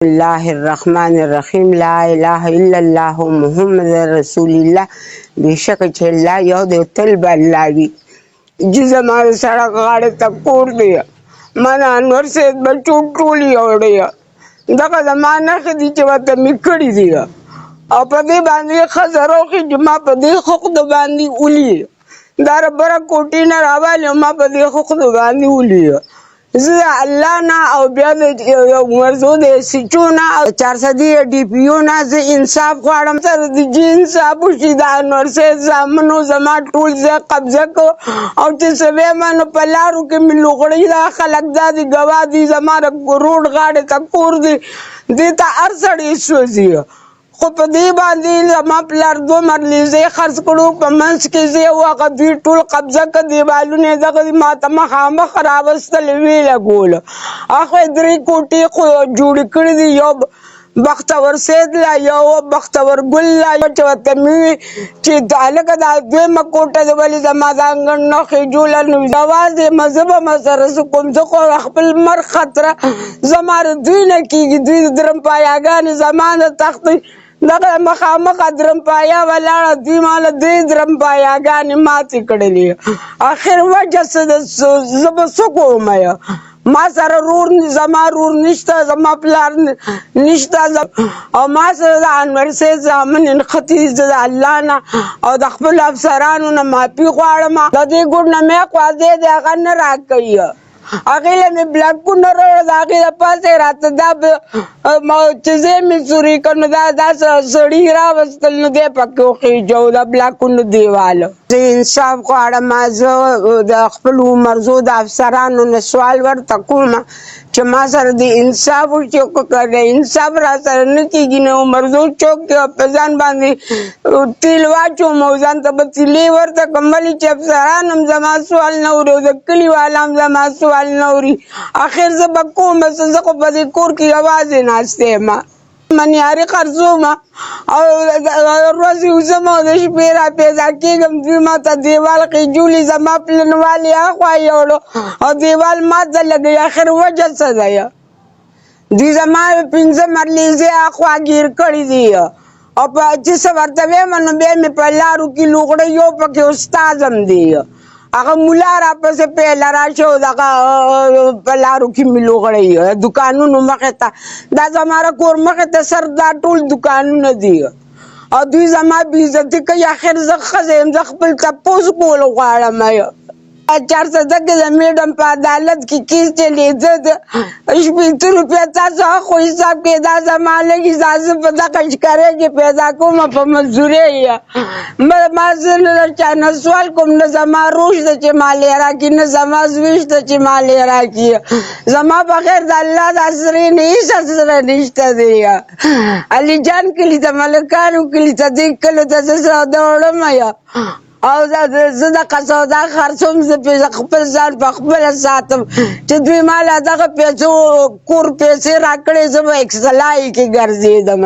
الله الرحمن الرحیم لا اله الا الله محمد رسول الله. بېشک چې الله یو دی تل به الله وي. چې زما د سړک غاړې ته کور دی، ما د انور صاحب بچو ټول یو دی. دغه زما نښې دي چې ورته مې کړي دي او په دې باندې ښځه روغې چې ما په دې خوقدو باندې ولي دا ربره کوټې نه راوالي او ما په دې خوقدو باندې ولي. زه د الله نه او بیا د مرزو د سیچو نه او 400 ډي پي او نه زه انصاف غواړم. سره د جي انصاف وشي. د انور صاحب زامنو زما ټول ځای قبضه کړ او چې څه ویمه نو په لارو کې مې لوغړي دا خلک دا دي ګواه دي. زما د روډ غاړې ته کور دی، دې ته هر سړی سوځي. خو په دې باندې زما پلار 2 مرلیزې خرڅ کړو په منځ کې زه یو هغه دوی ټول قبضه کړ. دیوالونه یې دغه ما ته مخامخ راوستل ویې لګول. هغه 3 کوټې خو جوړې کړې دي، یو بختور سید لا، یو بختور ګل لا، چې ورته مې وویل چې هلکه دا 2مه کوټه ده ولې زما د انګړ نښې جوړه نه وي. اواز یې زه به مسره څه کوم، زه خو خپل مرګ خطره زما د دوی نه کېږي. دوی د درمپایاګانې زما د تختې دغه مخامخ درمپایا ولاړه، دوی ماله 3 درمپایاګانې ماتې کړلې. آخر وجه څه ده، زه به څه کوم؟ ما سره زما رور نشته، زما پلار نشته او ما سره د انور صاحب زامن نښتي. زه د الله نه او د خپل افسرانو نه معافي غواړم. د دې ګوډ نه مې خوازې دی هغه نه راکوي. هغې له مې بلاکونه راوړل، د هغې دپاسې راته دا چې ځای مې سوري کړ نو دا سړي راوستل نو دی پکې وخېجو د بلاکونو دیواله. زه انصاف غواړم. زه د خپلو مرزو د افسرانو نه سوال ورته کوم چې ما سره د انصاف وشي. که د انصاف را سره نه کېږي نو مرزو چوک کې په ځان باندې تیل واچوم او ځان ته به تیلې ورته کړم، ولې چې افسران هم زما سوال نه اوري او د کلي والا هم زما سوال نه اوري. آخر زه به کوم؟ زه خو په دې کور کې یوازې ناستې یم، منیاري خرڅوم او ورځې اوسم او د شپې را پیدا کېږم. دوی ما ته دیوال خېجولي، زما پلنوالې هاخوا یوړو او دیوال ما ته لګوي. آخر وجه څه ده؟ دوی زما 15 مرلیزې هاخوا ګیر کړي دي او چې څه ورته ویم نو بیا مې په لارو کې لوغړی، یو پکې استاد هم دی. هغه مولا راپسې پیله راشي او دغه په لارو کې مې لوغړی دوکانونو مخې ته. دا زما د کور مخې ته سر دا ټول دوکانونه دي او دوی زما بېعزتي کوي. آخر زه ښځه یم، زه خپل تپوس کول غواړم. 400 کې د میډم په عدالت کې کیس چلېده، 80 روپۍ تاسو خو حساب کې دا زما لږ زه په دغه ښکارۍ کې پیدا کوم په مزدورۍ. ما زه نه له چا نه سوال کوم، نه زما روش ده چې مالې راکړي، نه زما زوی شته چې مالې راکړي. زما بغیر د الله د اسرې نه هېڅ اسره نشته دی. علي جان کلي ته، ملکانو کلي ته، دې کلو ته زه سودا وړم او زه دغه سودا خرڅوم. زه خپل ځان په خپله ساتم چې دوی ما له دغه پیسو کور پیسې راکړې، زه به اکسلای کې ګرځېدم.